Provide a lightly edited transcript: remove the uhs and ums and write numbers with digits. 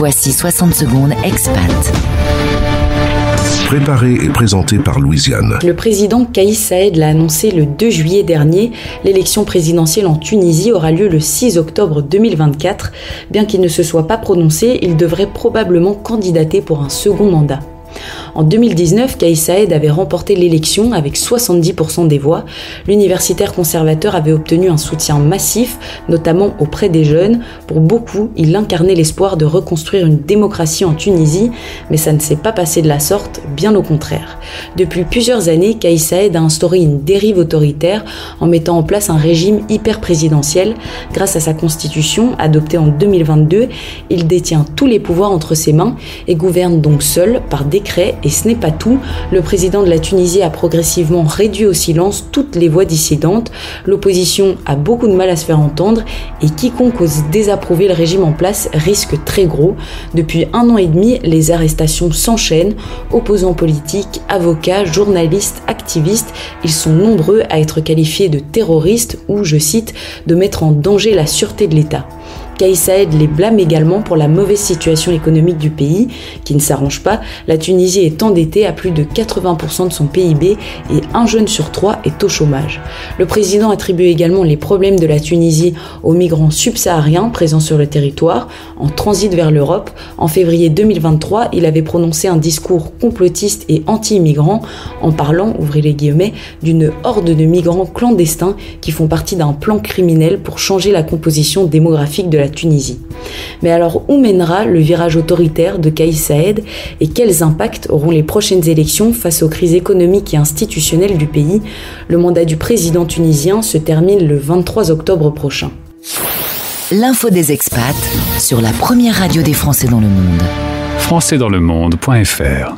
Voici 60 secondes expat. Préparé et présenté par Louisiane. Le président Kais Saïed l'a annoncé le 2 juillet dernier. L'élection présidentielle en Tunisie aura lieu le 6 octobre 2024. Bien qu'il ne se soit pas prononcé, il devrait probablement candidater pour un second mandat. En 2019, Kais Saïed avait remporté l'élection avec 70% des voix. L'universitaire conservateur avait obtenu un soutien massif, notamment auprès des jeunes. Pour beaucoup, il incarnait l'espoir de reconstruire une démocratie en Tunisie, mais ça ne s'est pas passé de la sorte, bien au contraire. Depuis plusieurs années, Kais Saïed a instauré une dérive autoritaire en mettant en place un régime hyper-présidentiel. Grâce à sa constitution, adoptée en 2022, il détient tous les pouvoirs entre ses mains et gouverne donc seul, par décret. Et ce n'est pas tout, le président de la Tunisie a progressivement réduit au silence toutes les voix dissidentes. L'opposition a beaucoup de mal à se faire entendre et quiconque ose désapprouver le régime en place risque très gros. Depuis 1 an et demi, les arrestations s'enchaînent. Opposants politiques, avocats, journalistes, activistes, ils sont nombreux à être qualifiés de terroristes ou, je cite, de mettre en danger la sûreté de l'État. Kais Saïed les blâme également pour la mauvaise situation économique du pays, qui ne s'arrange pas. La Tunisie est endettée à plus de 80% de son PIB et 1 jeune sur 3 est au chômage. Le président attribue également les problèmes de la Tunisie aux migrants subsahariens présents sur le territoire, en transit vers l'Europe. En février 2023, il avait prononcé un discours complotiste et anti-immigrant en parlant, ouvrez les guillemets, d'une horde de migrants clandestins qui font partie d'un plan criminel pour changer la composition démographique de la Tunisie. Mais alors, où mènera le virage autoritaire de Kais Saïed et quels impacts auront les prochaines élections face aux crises économiques et institutionnelles du pays? Le mandat du président tunisien se termine le 23 octobre prochain. L'info des expats sur la première radio des Français dans le monde. Françaisdanslemonde.fr